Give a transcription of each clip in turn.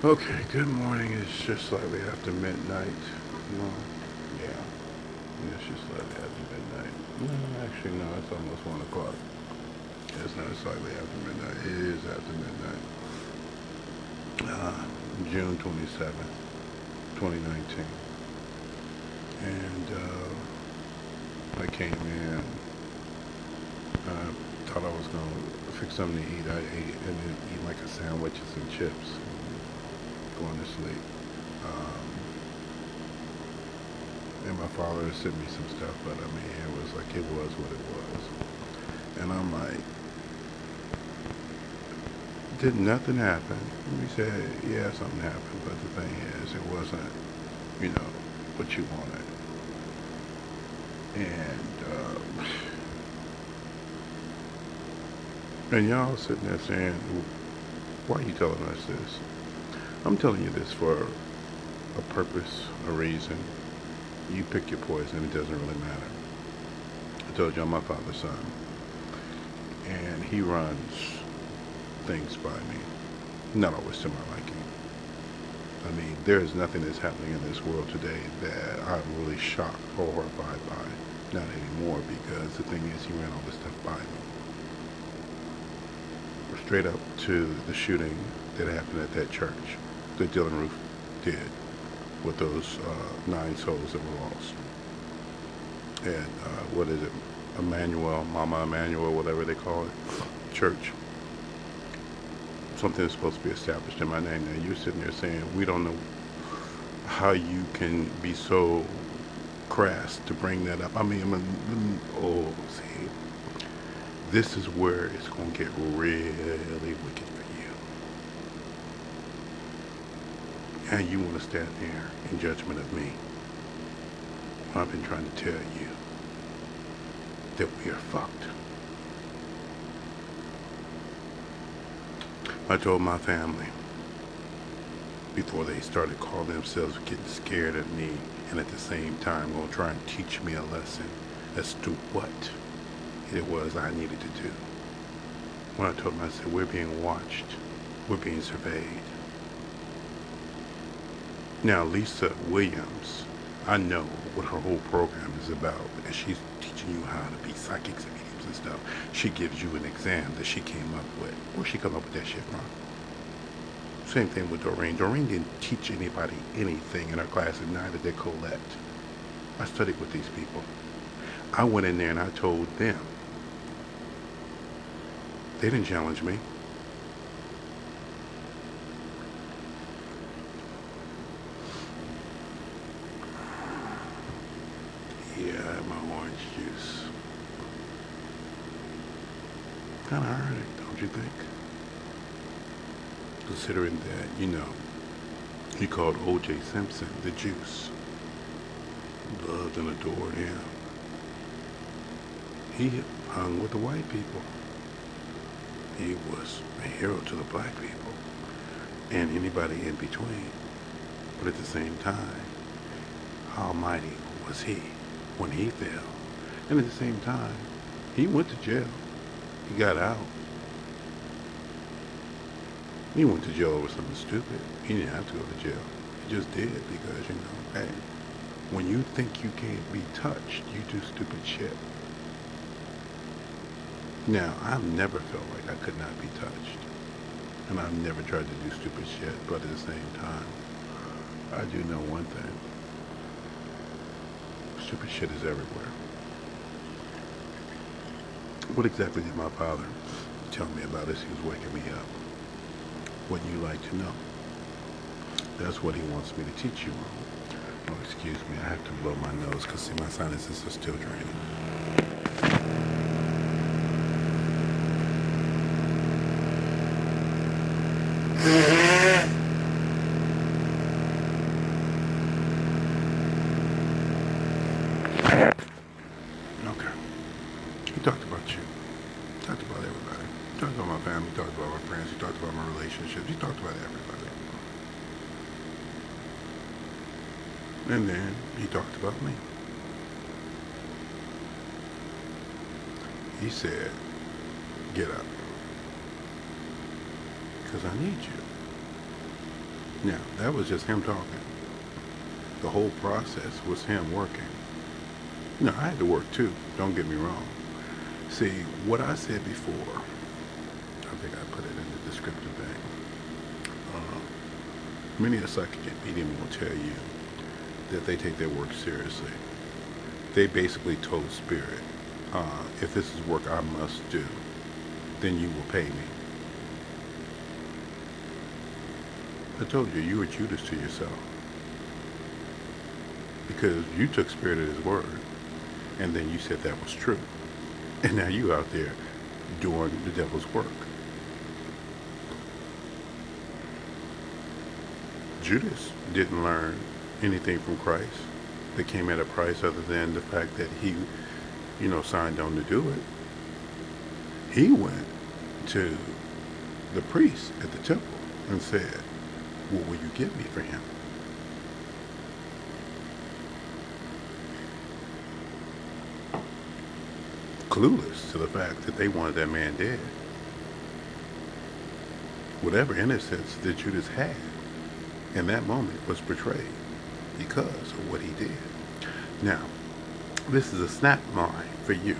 Okay, good morning. It's just slightly after midnight. No, yeah, yeah, it's just slightly after midnight. No, actually, no, it's almost 1 o'clock. It's not slightly after midnight. It is after midnight. Uh, June 27th, 2019. And I came in. Thought I was going to fix something to eat. I ate and then eat like a sandwiches and chips. Going to sleep. Um, and my father sent me some stuff, but I mean, it was like it was what it was. And I'm like, did nothing happen? And he said, yeah, something happened, but the thing is, it wasn't, what you wanted. And y'all sitting there saying, why are you telling us this? I'm telling you this for a purpose, a reason. You pick your poison, it doesn't really matter. I told you I'm my father's son, and he runs things by me, not always to my liking. I mean, there is nothing that's happening in this world today that I'm really shocked or horrified by. Not anymore, because the thing is, he ran all this stuff by me. Straight up to the shooting that happened at that church that Dylan Roof did with those 9 souls that were lost. And what is it? Mama Emmanuel, whatever they call it, church. Something is supposed to be established in my name. Now you're sitting there saying, we don't know how you can be so crass to bring that up. I mean, see, this is where it's going to get really wicked for you. And you want to stand there in judgment of me. I've been trying to tell you that we are fucked. I told my family before they started calling themselves getting scared of me, and at the same time going to try and teach me a lesson as to what it was I needed to do. When I told them, I said, we're being watched, we're being surveyed. Now, Lisa Williams, I know what her whole program is about, and she's teaching you how to be psychics and mediums and stuff. She gives you an exam that she came up with. Where'd she come up with that shit from? Same thing with Doreen. Doreen didn't teach anybody anything in her class, and neither did Colette. I studied with these people. I went in there and I told them. They didn't challenge me. Yeah, I have my orange juice. Kind of ironic, don't you think? Considering that, he called O.J. Simpson the juice. Loved and adored him. He hung with the white people. He was a hero to the black people and anybody in between. But at the same time, how mighty was he when he fell? And at the same time, he went to jail. He got out. He went to jail over something stupid. He didn't have to go to jail. He just did because, hey, when you think you can't be touched, you do stupid shit. Now, I've never felt like I could not be touched. And I've never tried to do stupid shit, but at the same time, I do know one thing. Stupid shit is everywhere. What exactly did my father tell me about as he was waking me up? Wouldn't you like to know? That's what he wants me to teach you on. Oh, excuse me, I have to blow my nose because, see, my sinuses are still draining. Okay. He talked about you. He talked about everybody. He talked about my family. He talked about my friends. He talked about my relationships. He talked about everybody. And then he talked about me. He said, get up. Because I need you. Now, that was just him talking. The whole process was him working. I had to work too, don't get me wrong. See, what I said before, I think I put it in the descriptive thing. Many a psychic medium will tell you that they take their work seriously. They basically told spirit, if this is work I must do, then you will pay me. I told you were Judas to yourself. Because you took spirit at his word, and then you said that was true. And now you out there doing the devil's work. Judas didn't learn anything from Christ that came at a price other than the fact that he, signed on to do it. He went to the priest at the temple and said, what will you give me for him? Clueless to the fact that they wanted that man dead. Whatever innocence that Judas had in that moment was betrayed because of what he did. Now, this is a snap line for you.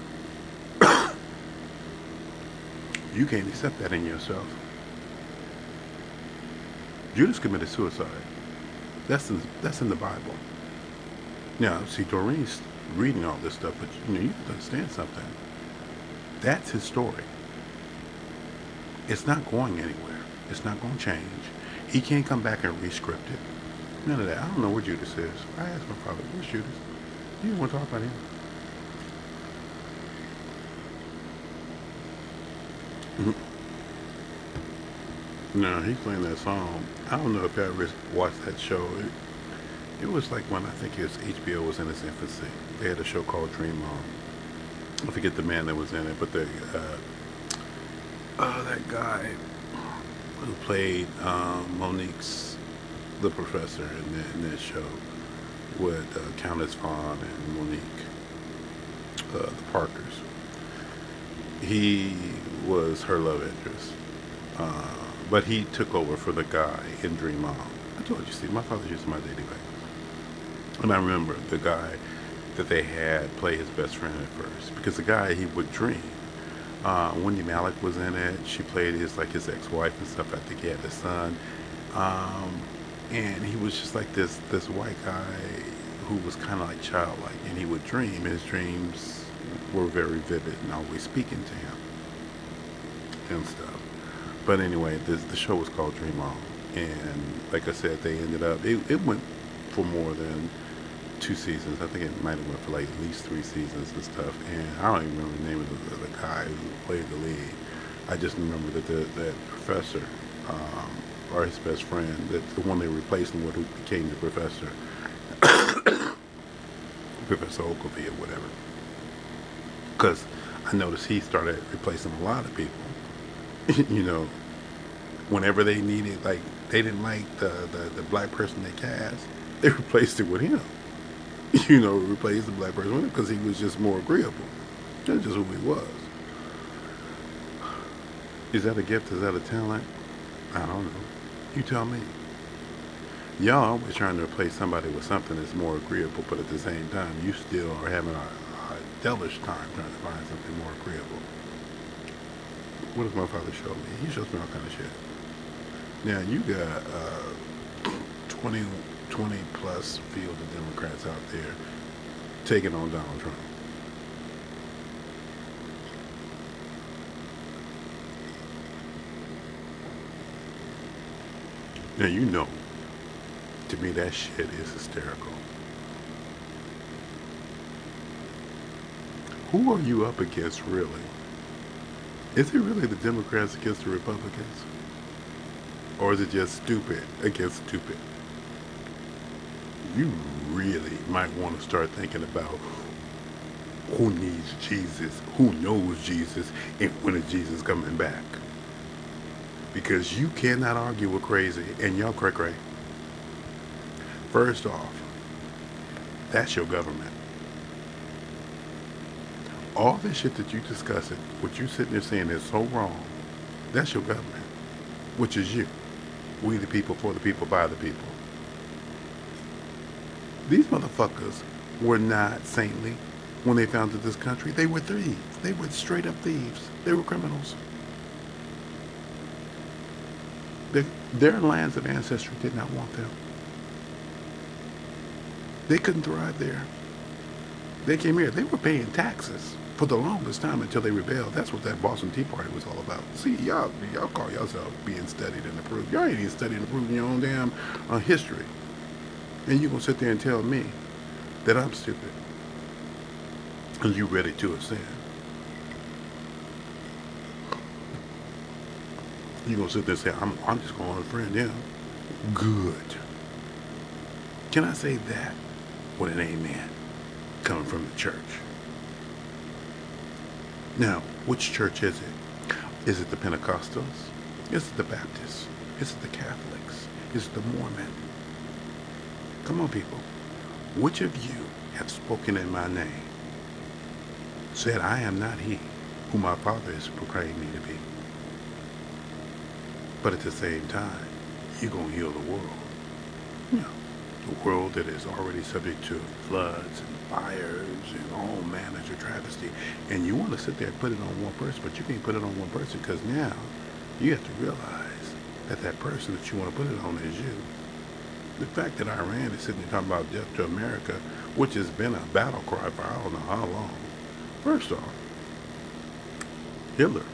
You can't accept that in yourself. Judas committed suicide. That's in the Bible. Now, see, Doreen's reading all this stuff, but you have to understand something. That's his story. It's not going anywhere. It's not going to change. He can't come back and re-script it. None of that. I don't know where Judas is. I asked my father, where's Judas? You didn't want to talk about him. No, he's playing that song. I don't know if you ever watched that show. It was like when I think HBO was in its infancy. They had a show called Dream On. I forget the man that was in it, but that guy who played Monique's the professor in that show with Countess Vaughn and Monique, the Parkers. He was her love interest, but he took over for the guy in Dream On. I told you, see, my father used my dating back. And I remember the guy that they had play his best friend at first, because the guy he would dream. Wendy Malick was in it. She played his ex-wife and stuff. I think he had a son, and he was just like this white guy who was kind of like childlike, and he would dream. His dreams were very vivid and always speaking to him and stuff. But anyway, the show was called Dream On, and like I said, they ended up it went for more than 2 seasons. I think it might have went for like at least 3 seasons and stuff. And I don't even remember the name of the guy who played the lead. I just remember that professor, or his best friend, that the one they replaced him with, who became the professor, Professor Ogilvy or whatever. Because I noticed he started replacing a lot of people. Whenever they needed, like, they didn't like the black person they cast, they replaced it with him. Replaced the black person with him because he was just more agreeable. That's just who he was. Is that a gift? Is that a talent? I don't know. You tell me. Y'all always trying to replace somebody with something that's more agreeable, but at the same time, you still are having a devilish time trying to find something more agreeable. What does my father show me? He shows me all kind of shit. Now, you got 20 plus field of Democrats out there taking on Donald Trump. Now, to me that shit is hysterical. Who are you up against, really? Is it really the Democrats against the Republicans? Or is it just stupid against stupid? You really might want to start thinking about who needs Jesus, who knows Jesus, and when is Jesus coming back. Because you cannot argue with crazy, and y'all cray-cray. First off, that's your government. All this shit that you discussing, what you sitting there saying is so wrong, that's your government, which is you. We the people, for the people, by the people. These motherfuckers were not saintly when they founded this country. They were thieves. They were straight up thieves. They were criminals. Their lands of ancestry did not want them. They couldn't thrive there. They came here. They were paying taxes for the longest time until they rebelled. That's what that Boston Tea Party was all about. See, y'all call yourself being studied and approved. Y'all ain't even studying and approving your own damn history. And you gonna sit there and tell me that I'm stupid and you ready to ascend. You gonna sit there and say, I'm just gonna unfriend them. Good. Can I say that with an amen coming from the church? Now, which church is it? Is it the Pentecostals? Is it the Baptists? Is it the Catholics? Is it the Mormon? Come on, people. Which of you have spoken in my name, said, I am not he who my Father has proclaimed me to be? But at the same time, you're going to heal the world. Yeah. The world that is already subject to floods and fires and all manners of travesty. And you want to sit there and put it on one person, but you can't put it on one person because now you have to realize that that person that you want to put it on is you. The fact that Iran is sitting there talking about death to America, which has been a battle cry for I don't know how long. First off, Hitler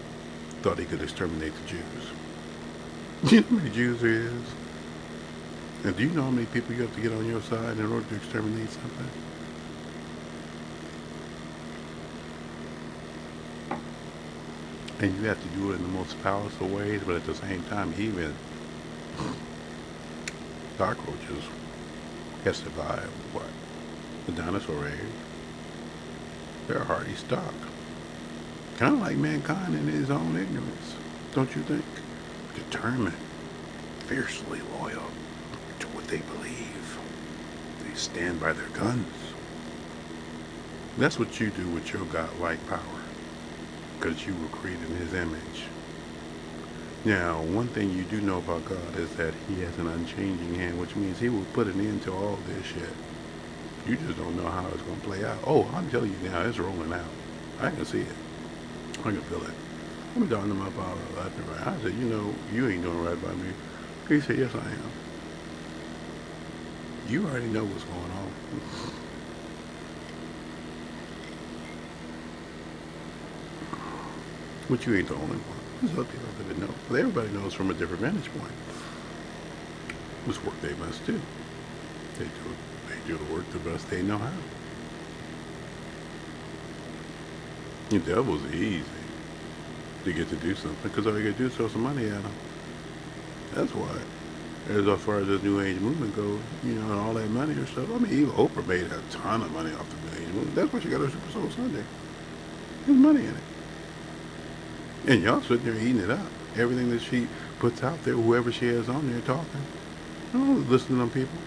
thought he could exterminate the Jews. Do you know how many Jews there is? And do you know how many people you have to get on your side in order to exterminate something? And you have to do it in the most powerful ways, but at the same time, even cockroaches have survived what? The dinosaur age. They're a hardy stock. Kind of like mankind in his own ignorance, don't you think? Determined, fiercely loyal to what they believe. They stand by their guns. That's what you do with your godlike power, because you were created in his image. Now, one thing you do know about God is that he has an unchanging hand, which means he will put an end to all this shit. You just don't know how it's going to play out. Oh, I'm telling you now, it's rolling out. I can see it. I can feel it. I'm talking to my father left and right. I said, you know, you ain't doing right by me. He said, yes, I am. You already know what's going on. But you ain't the only one. There's other people that didn't know. But everybody knows from a different vantage point. This work they must do. They do the work the best they know how. The devil's easy to get to do something because all you got to do is throw some money at them. That's why. As far as this New Age movement goes, you know, and all that money or stuff. I mean, even Oprah made a ton of money off the New Age movement. That's why she got her Super Soul Sunday. There's money in it. And y'all sitting there eating it up. Everything that she puts out there, whoever she has on there talking. I don't listen to them people.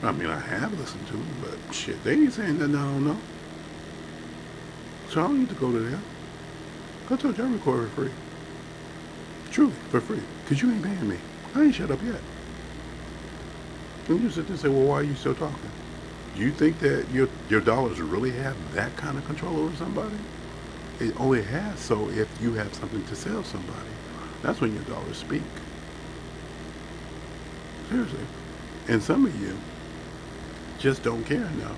I mean, I have listened to them, but shit, they ain't saying nothing I don't know. So I don't need to go to them. I told you I record for free. Truly, for free. Because you ain't paying me. I ain't shut up yet. And you sit there and say, well, why are you still talking? Do you think that your dollars really have that kind of control over somebody? It only has so if you have something to sell somebody. That's when your dollars speak. Seriously. And some of you just don't care enough.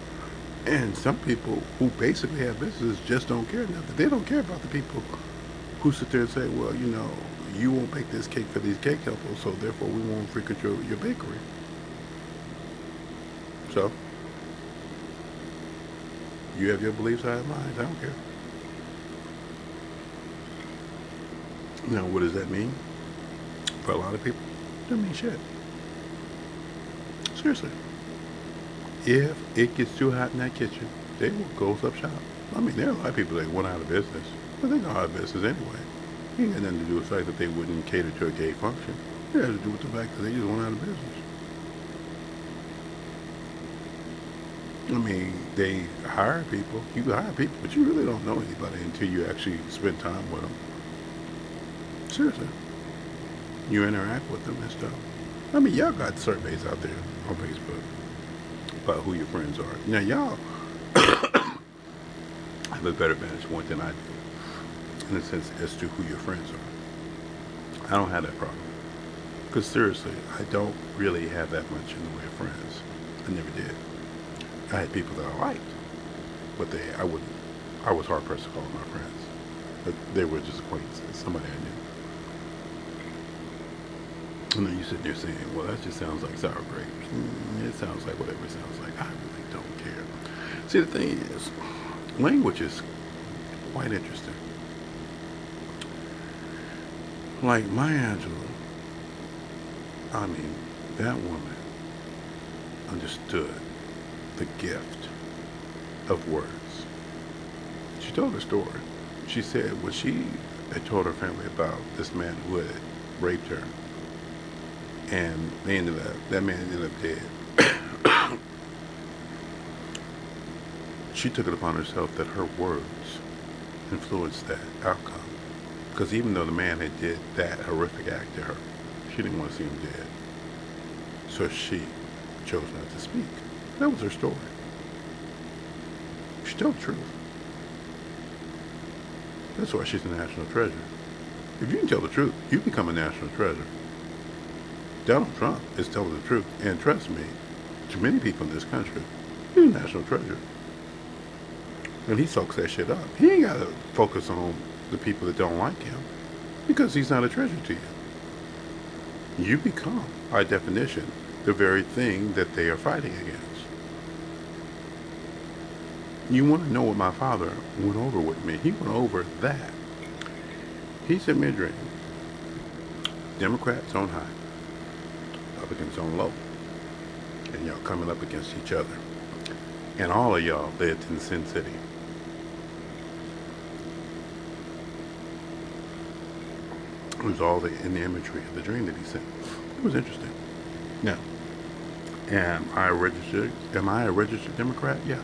And some people who basically have businesses just don't care enough. They don't care about the people who sit there and say, well, you know, you won't bake this cake for these cake helpers, so therefore we won't frequent your bakery. So, you have your beliefs, I have mine. I don't care. Now, what does that mean? For a lot of people, it doesn't mean shit. Seriously. If it gets too hot in that kitchen, they will close up shop. I mean, there are a lot of people that went out of business, but they go out of business anyway. It ain't got nothing to do with the fact that they wouldn't cater to a gay function. It has to do with the fact that they just went out of business. I mean, they hire people. You hire people, but you really don't know anybody until you actually spend time with them. Seriously. You interact with them and stuff. I mean, y'all got surveys out there on Facebook about who your friends are. Now, y'all have a better vantage point than I do, in a sense, as to who your friends are. I don't have that problem. Because seriously, I don't really have that much in the way of friends. I never did. I had people that I liked, but I was hard pressed to call them my friends. But they were just acquaintances, somebody I knew. And then you sitting there saying, well, that just sounds like sour grapes. It sounds like whatever it sounds like. I really don't care. See, the thing is, language is quite interesting. Like Maya Angelou, I mean, that woman understood the gift of words. She told her story. She said when she had told her family about this man who had raped her, and that man ended up dead. She took it upon herself that her words influenced that outcome. Because even though the man had did that horrific act to her, she didn't want to see him dead. So she chose not to speak. That was her story. She told the truth. That's why she's a national treasure. If you can tell the truth, you become a national treasure. Donald Trump is telling the truth, and trust me, to many people in this country, he's a national treasure. And he soaks that shit up. He ain't got to focus on the people that don't like him, because he's not a treasure to you. You become, by definition, the very thing that they are fighting against. You want to know what my father went over with me? He went over that. He sent me a dream. Democrats on high, Republicans on low, and y'all coming up against each other. And all of y'all lived in Sin City. It was all in the imagery of the dream that he sent. It was interesting. Now, am I a registered Democrat? Yeah.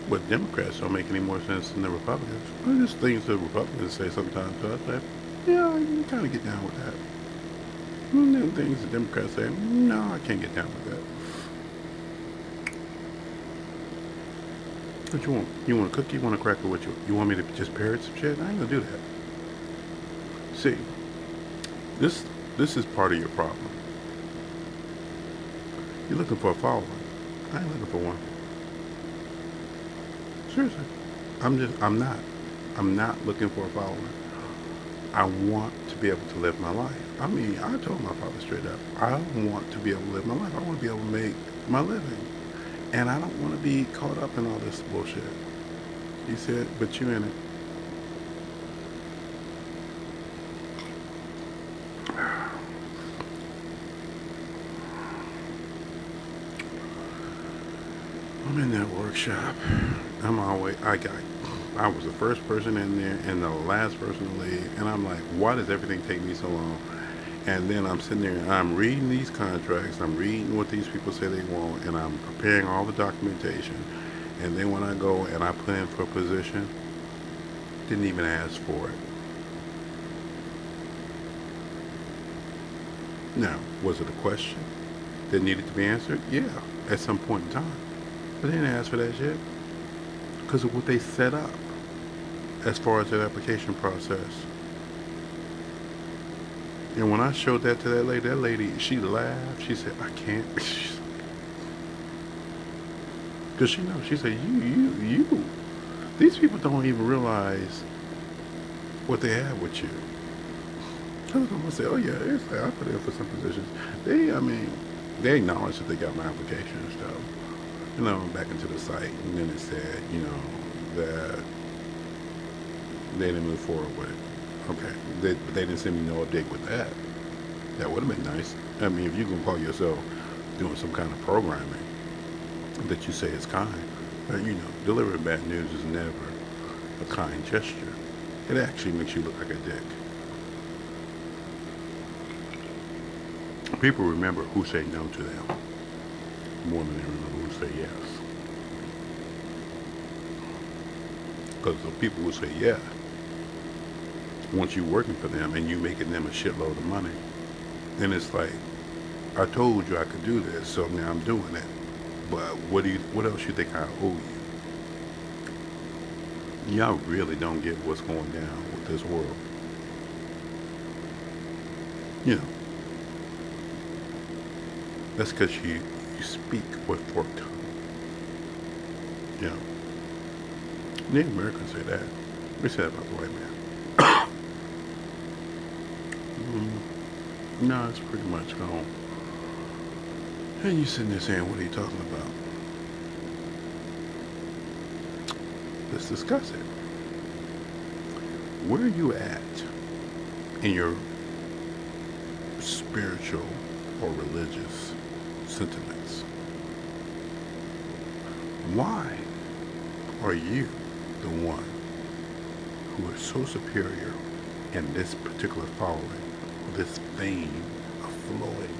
But Democrats don't make any more sense than the Republicans. Well, there's things the Republicans say sometimes to us that, yeah, you kind of get down with that. And then things the Democrats say, no, I can't get down with that. What you want? You want a cookie? You want a cracker? What you want me to just parrot some shit? I ain't gonna do that. See, this is part of your problem. You're looking for a following. I ain't looking for one. Seriously. I'm not looking for a following. I want to be able to live my life. I mean, I told my father straight up, I want to be able to live my life. I want to be able to make my living. And I don't want to be caught up in all this bullshit. He said, but you in it. I'm in that workshop. I was the first person in there and the last person to leave. And I'm like, why does everything take me so long? And then I'm sitting there and I'm reading these contracts. I'm reading what these people say they want. And I'm preparing all the documentation. And then when I go and I put in for a position, didn't even ask for it. Now, was it a question that needed to be answered? Yeah, at some point in time. But they didn't ask for that shit because of what they set up as far as that application process. And when I showed that to that lady, she laughed. She said, I can't. Because she knows. She said, you. These people don't even realize what they have with you. I was going to say, oh yeah, it's like I put in for some positions. They acknowledge that they got my application and stuff. And I went back into the site, and then it said, that they didn't move forward with it. Okay, they didn't send me no update with that. That would have been nice. I mean, if you can call yourself doing some kind of programming that you say is kind, delivering bad news is never a kind gesture. It actually makes you look like a dick. People remember who say no to them more than they remember who say yes. Because the people who say yeah once you're working for them and you making them a shitload of money, then it's like, I told you I could do this, so now I'm doing it. But what else you think I owe you? Y'all really don't get what's going down with this world. You know, that's because you speak with forked tongue. You know, Native Americans say that. They say that about the white man. No, it's pretty much gone. And you sitting there saying, what are you talking about? Let's discuss it. Where are you at in your spiritual or religious sentiments? Why are you the one who is so superior in this particular following, this vein of flowing?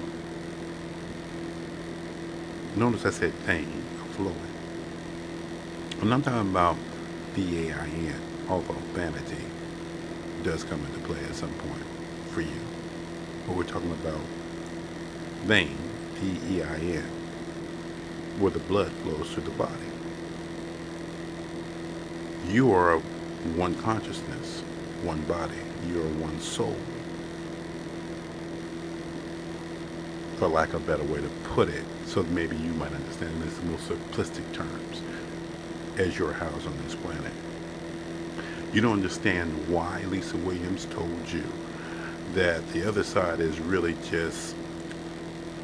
Notice I said vein of flowing. I'm not talking about V-A-I-N, although vanity does come into play at some point for you. But we're talking about vein, V-E-I-N, where the blood flows through the body. You are one consciousness, one body. You are one soul. For lack of a better way to put it, so maybe you might understand this in more simplistic terms, as you're housed on this planet. You don't understand why Lisa Williams told you that the other side is really just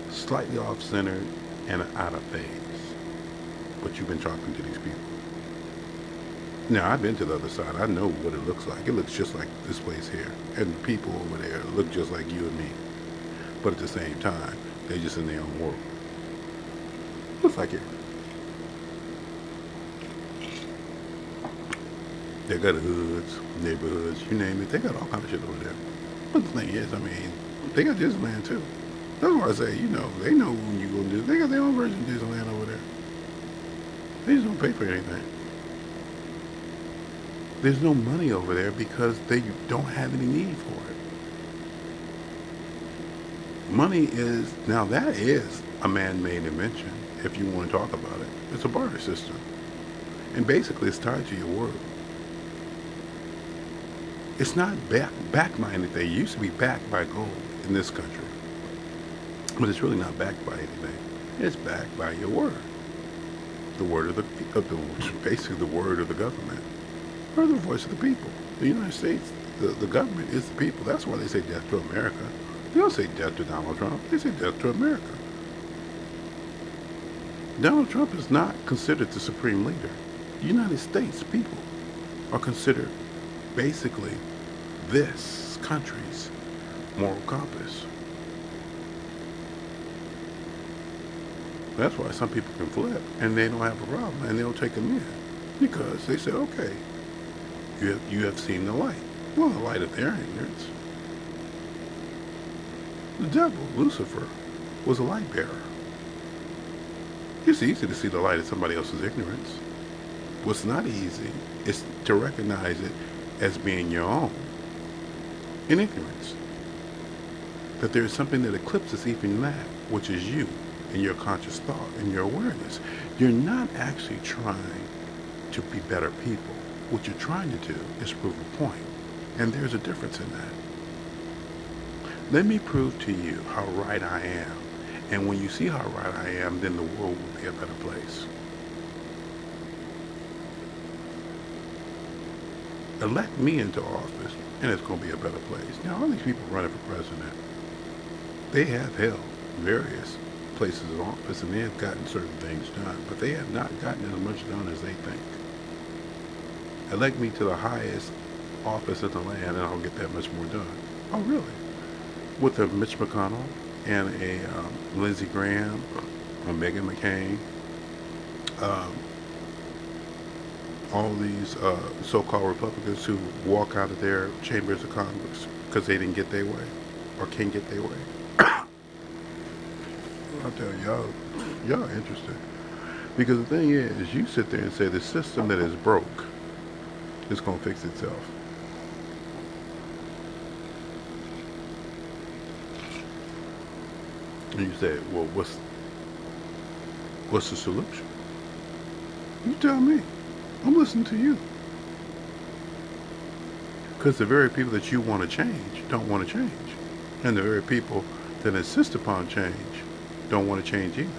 slightly off-centered and out of phase. But you've been talking to these people. Now, I've been to the other side. I know what it looks like. It looks just like this place here. And the people over there look just like you and me. But at the same time, they're just in their own world. Looks like it. They got hoods, neighborhoods, you name it. They got all kind of shit over there. But the thing is, I mean, they got Disneyland too. That's why I say, you know, they know when you go to Disney. They got their own version of Disneyland over there. They just don't pay for anything. There's no money over there because they don't have any need for it. Money is, now that is a man-made invention, if you want to talk about it. It's a barter system. And basically it's tied to your word. It's not backed by anything. It used to be backed by gold in this country. But it's really not backed by anything. It's backed by your word. The word of the basically the word of the government. Or the voice of the people. The United States, the government is the people. That's why they say death to America. They don't say death to Donald Trump. They say death to America. Donald Trump is not considered the supreme leader. The United States people are considered basically this country's moral compass. That's why some people can flip and they don't have a problem and they'll take them in. Because they say, okay, you have seen the light. Well, the light of their ignorance. The devil, Lucifer, was a light bearer. It's easy to see the light of somebody else's ignorance. What's not easy is to recognize it as being your own in ignorance. That there is something that eclipses even that, which is you and your conscious thought and your awareness. You're not actually trying to be better people. What you're trying to do is prove a point. And there's a difference in that. Let me prove to you how right I am. And when you see how right I am, then the world will be a better place. Elect me into office, and it's going to be a better place. Now, all these people running for president, they have held various places of office, and they have gotten certain things done, but they have not gotten as much done as they think. Elect me to the highest office in the land, and I'll get that much more done. Oh, really? With a Mitch McConnell and a Lindsey Graham, a Meghan McCain, all these so-called Republicans who walk out of their chambers of Congress because they didn't get their way or can't get their way. I'll tell y'all interested. Because the thing is, you sit there and say the system that is broke is going to fix itself. And you say, well, what's the solution? You tell me. I'm listening to you. Because the very people that you want to change don't want to change. And the very people that insist upon change don't want to change either.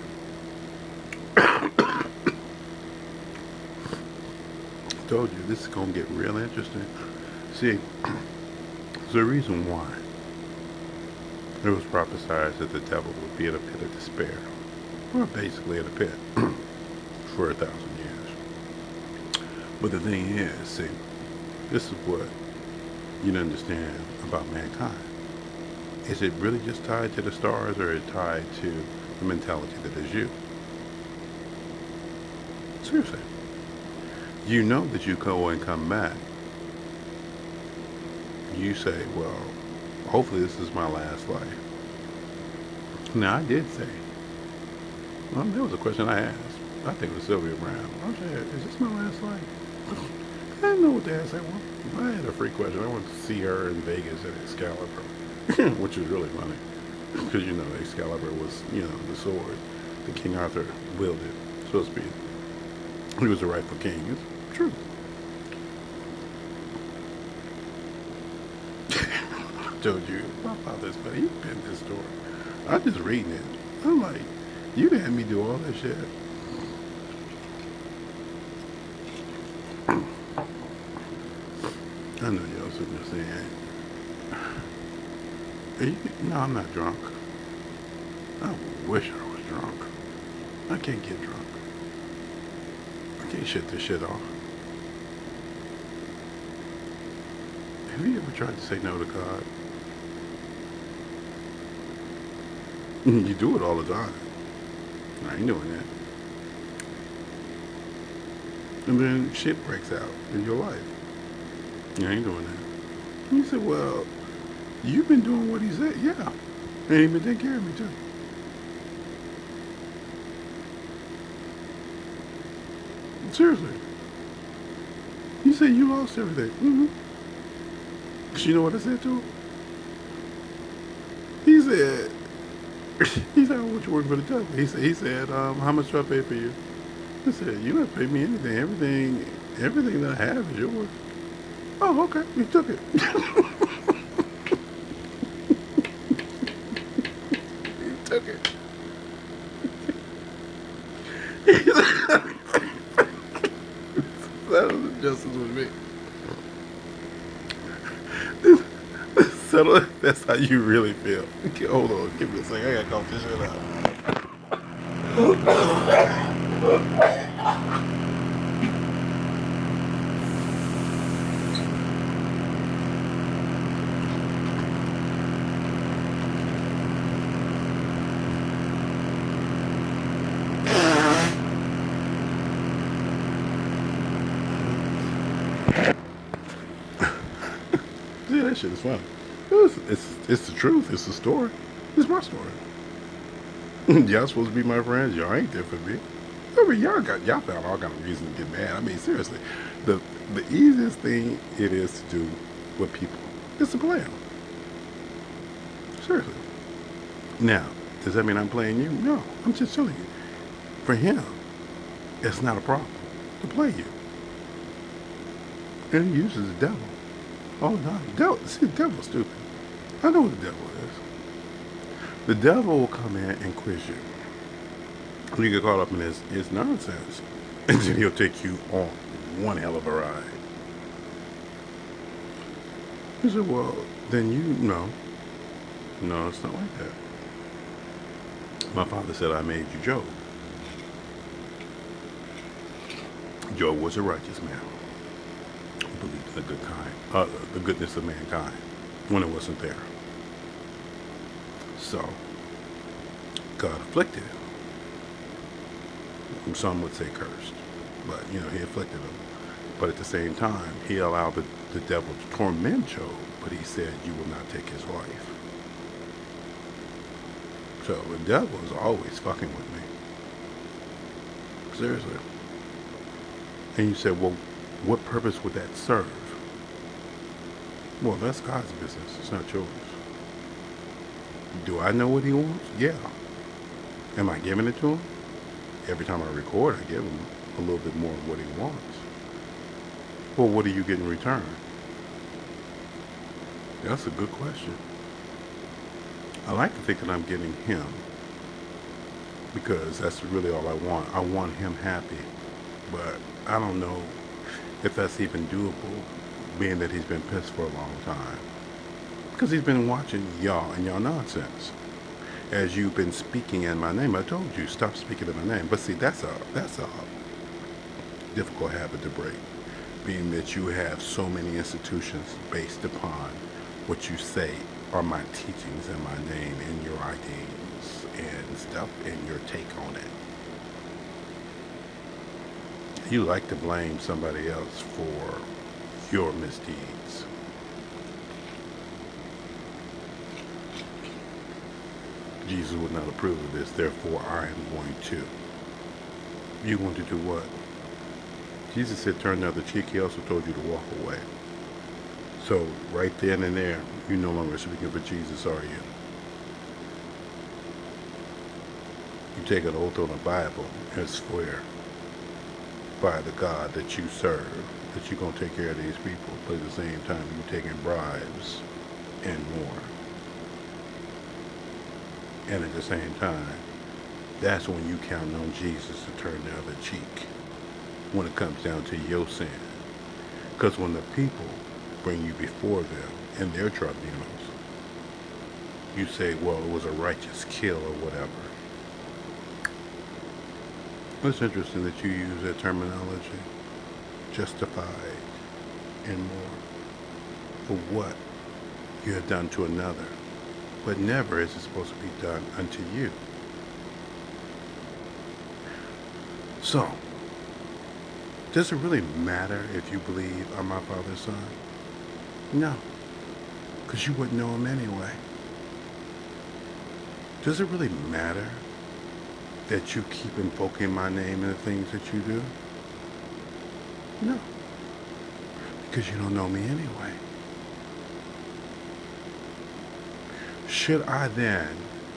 I told you, this is going to get real interesting. See, there's a reason why it was prophesied that the devil would be in a pit of despair, or basically in a pit, for 1,000 years. But the thing is, see, this is what you don't understand about mankind. Is it really just tied to the stars, or is it tied to the mentality that is you? Seriously. You know that you go and come back. You say, well, hopefully this is my last life. Now, I did say, well, that was a question I asked. I think it was Sylvia Brown. I said, is this my last life? I didn't know what to ask that one. I had a free question. I went to see her in Vegas at Excalibur, which was really funny. Because, Excalibur was, the sword that King Arthur wielded. Supposed to be. He was the rightful king. It's true. I told you, my father's funny. He pinned this story. I'm just reading it. I'm like, you didn't have me do all that shit. I know y'all sitting there saying, no, I'm not drunk. I wish I was drunk. I can't get drunk. I can't shut this shit off. Have you ever tried to say no to God? You do it all the time. I ain't doing that. And then shit breaks out in your life. I ain't doing that. And you say, well, you've been doing what he said. Yeah. And he been taking care of me too. Seriously. You say you lost everything. Mm-hmm. Cause you know what I said to him? He said, what you working for the devil? He said, how much do I pay for you? I said, you don't pay me anything. Everything that I have is yours. Oh, okay. He took it. He took it. That was justice with me. Settle. That's how you really feel. Okay, hold on. Give me a second. I gotta cough this shit out. See, that shit is funny. It's the truth. It's the story. It's my story. Y'all supposed to be my friends. Y'all ain't there for me. I mean, y'all found all kind of reasons to get mad. I mean, seriously, the easiest thing it is to do with people is to play them. Seriously. Now, does that mean I'm playing you? No, I'm just telling you. For him, it's not a problem to play you. And he uses the devil all the time. See, the devil's stupid. I know what the devil is. The devil will come in and quiz you. You get caught up in his nonsense. And then he'll take you on one hell of a ride. He said, well, then no, it's not like that. My father said I made you Job. Job was a righteous man. He believed in the goodness of mankind when it wasn't there. So, God afflicted him. Some would say cursed, but he afflicted him. But at the same time, he allowed the devil to torment Job, but he said, you will not take his life. So the devil is always fucking with me. Seriously. And you said, well, what purpose would that serve? Well, that's God's business. It's not yours. Do I know what he wants? Yeah. Am I giving it to him? Every time I record, I give him a little bit more of what he wants. Well, what do you get in return? That's a good question. I like to think that I'm getting him because that's really all I want. I want him happy, but I don't know if that's even doable, being that he's been pissed for a long time. Because he's been watching y'all and y'all nonsense. As you've been speaking in my name, I told you, stop speaking in my name. But see, that's a difficult habit to break, being that you have so many institutions based upon what you say are my teachings in my name and your ideas and stuff and your take on it. You like to blame somebody else for your misdeeds. Jesus would not approve of this, therefore I am going to. You going to do what? Jesus said turn the other cheek. He also told you to walk away. So right then and there, you're no longer speaking for Jesus, are you? You take an oath on the Bible and swear by the God that you serve that you're going to take care of these people, but at the same time you're taking bribes and more. And at the same time, that's when you count on Jesus to turn the other cheek when it comes down to your sin. Because when the people bring you before them in their tribunals, you say, well, it was a righteous kill or whatever. It's interesting that you use that terminology, justified and more, for what you have done to another. But never is it supposed to be done unto you. So, does it really matter if you believe I'm my Father's son? No, because you wouldn't know him anyway. Does it really matter that you keep invoking my name in the things that you do? No, because you don't know me anyway. Should I then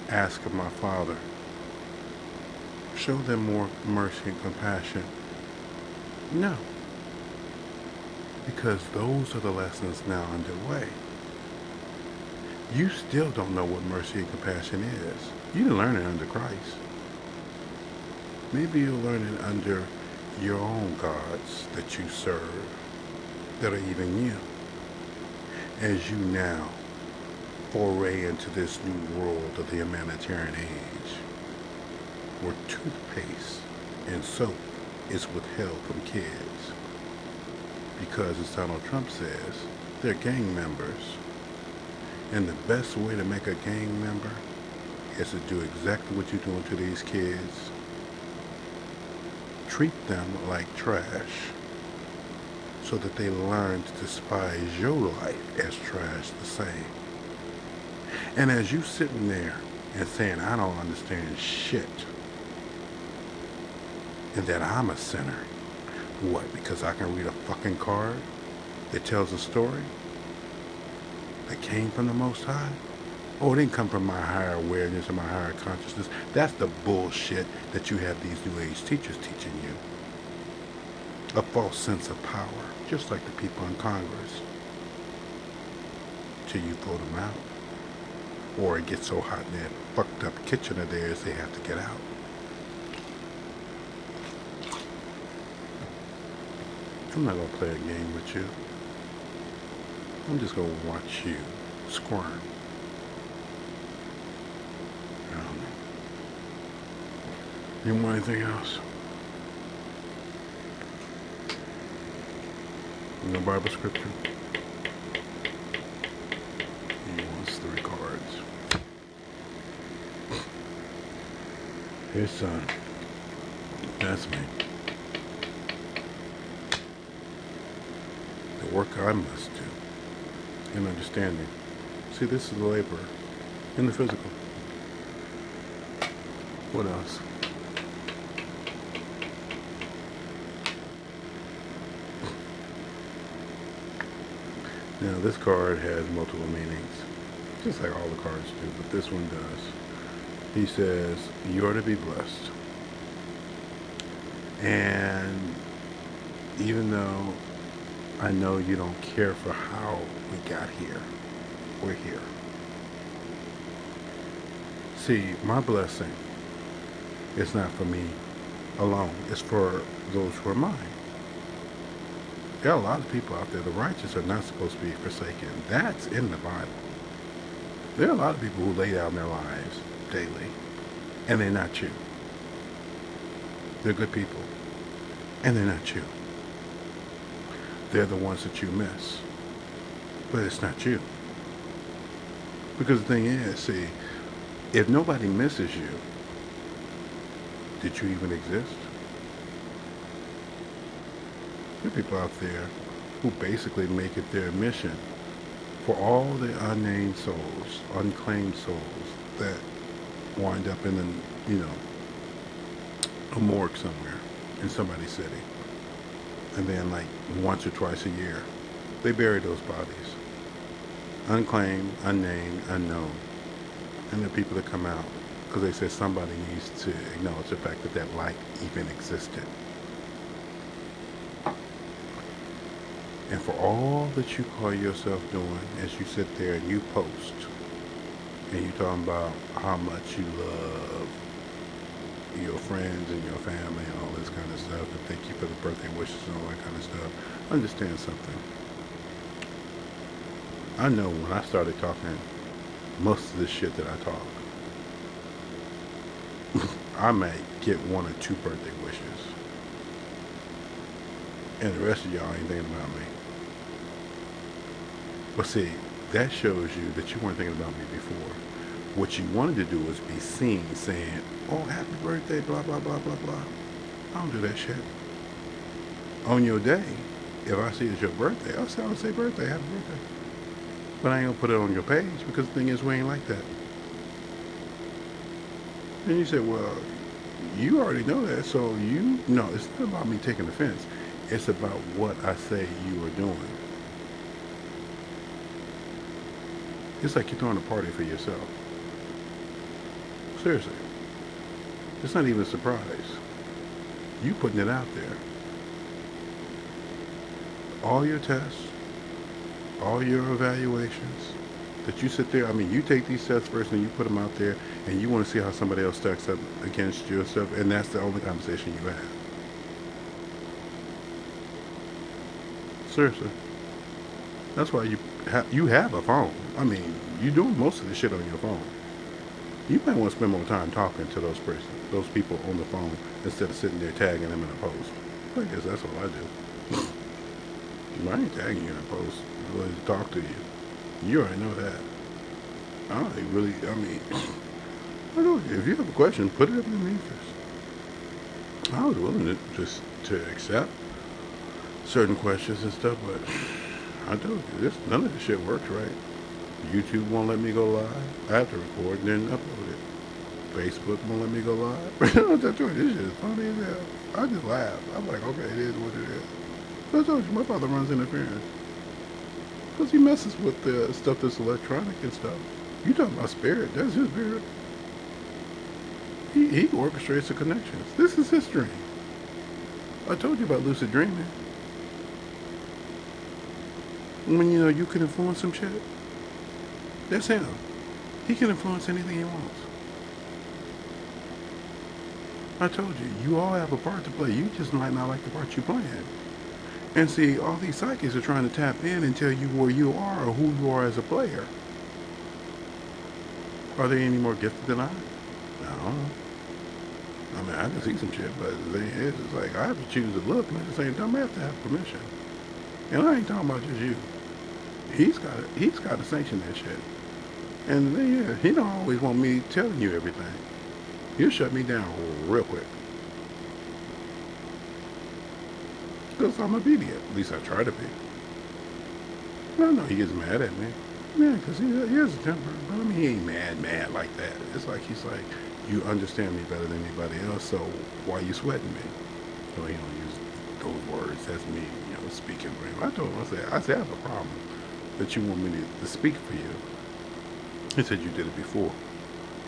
ask of my Father, show them more mercy and compassion? No, because those are the lessons now underway. You still don't know what mercy and compassion is. You didn't learn it under Christ. Maybe you'll learn it under your own gods that you serve, that are even you, as you now foray into this new world of the humanitarian age, where toothpaste and soap is withheld from kids because, as Donald Trump says, they're gang members. And the best way to make a gang member is to do exactly what you're doing to these kids. Treat them like trash so that they learn to despise your life as trash the same. And as you sitting there and saying, I don't understand shit, and that I'm a sinner. What, because I can read a fucking card that tells a story that came from the Most High? Oh, it didn't come from my higher awareness or my higher consciousness. That's the bullshit that you have these New Age teachers teaching you. A false sense of power, just like the people in Congress, till you throw them out. Or it gets so hot in that fucked up kitchen of theirs they have to get out. I'm not going to play a game with you. I'm just going to watch you squirm. You want anything else? No Bible scripture? He wants 3 cards. Hey son, that's me. The work I must do in understanding. See, this is the laborer in the physical. What else? Now this card has multiple meanings, just like all the cards do, but this one does. He says, you're to be blessed. And even though I know you don't care for how we got here, we're here. See, my blessing is not for me alone, it's for those who are mine. There are a lot of people out there, the righteous are not supposed to be forsaken. That's in the Bible. There are a lot of people who lay down their lives daily, and they're not you. They're good people, and they're not you. They're the ones that you miss, but it's not you. Because the thing is, see, if nobody misses you, did you even exist? There are people out there who basically make it their mission for all the unnamed souls, unclaimed souls that wind up in a morgue somewhere in somebody's city. And then like once or twice a year, they bury those bodies. Unclaimed, unnamed, unknown. And the people that come out because they said somebody needs to acknowledge the fact that that light even existed. And for all that you call yourself doing as you sit there and you post and you talking about how much you love your friends and your family and all this kind of stuff, and thank you for the birthday wishes and all that kind of stuff, understand something. I know when I started talking most of the shit that I talk, I might get one or two birthday wishes. And the rest of y'all ain't thinking about me. But see, that shows you that you weren't thinking about me before. What you wanted to do was be seen saying, oh, happy birthday, blah, blah, blah, blah, blah. I don't do that shit. On your day, if I see it's your birthday, I'll say birthday, happy birthday. But I ain't gonna put it on your page because the thing is, we ain't like that. And you said, well, you already know that, so no, it's not about me taking offense. It's about what I say you are doing. It's like you're throwing a party for yourself. Seriously. It's not even a surprise. You putting it out there. All your tests, all your evaluations, that you sit there, I mean, you take these tests first and you put them out there and you want to see how somebody else stacks up against yourself, and that's the only conversation you have. Seriously. That's why you have a phone. I mean, you're doing most of the shit on your phone. You might want to spend more time talking to those people on the phone instead of sitting there tagging them in a post. I guess that's all I do. I ain't tagging you in a post. I'm going to talk to you. You already know that. I don't really, I mean, I don't, if you have a question, put it up in the interest. I was willing to just to accept certain questions and stuff, but I told you, none of this shit works right. YouTube won't let me go live. I have to record and then upload it. Facebook won't let me go live. I told you, this shit is funny as hell. I just laugh. I'm like, okay, it is what it is. So I told you, my father runs interference. Because he messes with the stuff that's electronic and stuff. You talking about spirit, that's his spirit. He orchestrates the connections. This is his dream. I told you about lucid dreaming. When you can influence some shit. That's him. He can influence anything he wants. I told you, you all have a part to play. You just might not like the part you play in. And see, all these psychics are trying to tap in and tell you where you are or who you are as a player. Are they any more gifted than I? No. I mean, I can see some shit, but the thing is, it's like, I have to choose to look, and at the same time, I have to have permission. And I ain't talking about just you. He's got to sanction that shit. And the thing is, he don't always want me telling you everything. He'll shut me down real quick. Because I'm obedient. At least I try to be. I know he gets mad at me. Yeah, because he has a temper. But I mean, he ain't mad like that. It's like he's like, you understand me better than anybody else, so why you sweating me? No, he don't use those words. That's me, speaking for him. I told him, I said, I have a problem that you want me to speak for you. He said, you did it before.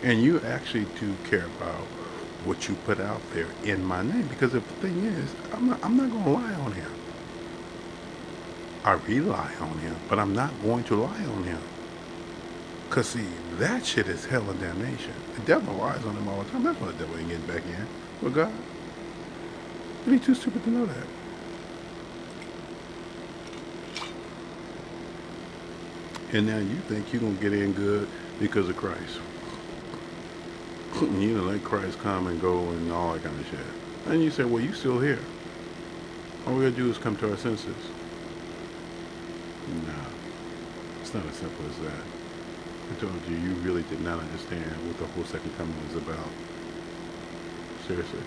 And you actually do care about what you put out there in my name. Because if the thing is, I'm not going to lie on him. I rely on him, but I'm not going to lie on him. Because, see, that shit is hell and damnation. The devil lies on him all the time. That's why the devil ain't getting back in with God. But he's too stupid to know that. And now you think you're going to get in good because of Christ. You know, let Christ come and go and all that kind of shit. And you say, well, you still here. All we got to do is come to our senses. No, it's not as simple as that. I told you, you really did not understand what the whole second coming was about. Seriously.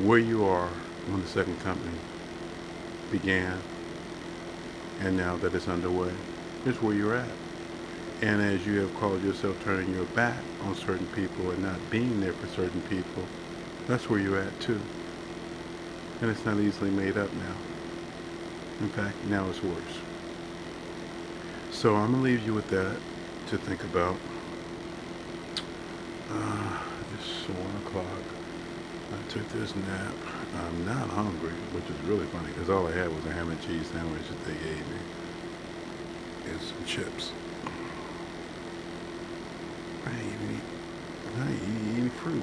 Where you are when the second coming began, and now that it's underway, is where you're at. And as you have called yourself turning your back on certain people and not being there for certain people, that's where you're at too. And it's not easily made up now. In fact, now it's worse. So I'm going to leave you with that to think about. It's 1 o'clock. I took this nap. I'm not hungry, which is really funny because all I had was a ham and cheese sandwich that they gave me and some chips. I ain't eating any fruit.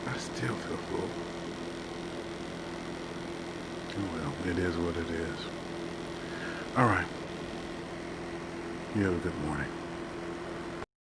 I still feel full. Oh well, it is what it is. All right. You have a good morning.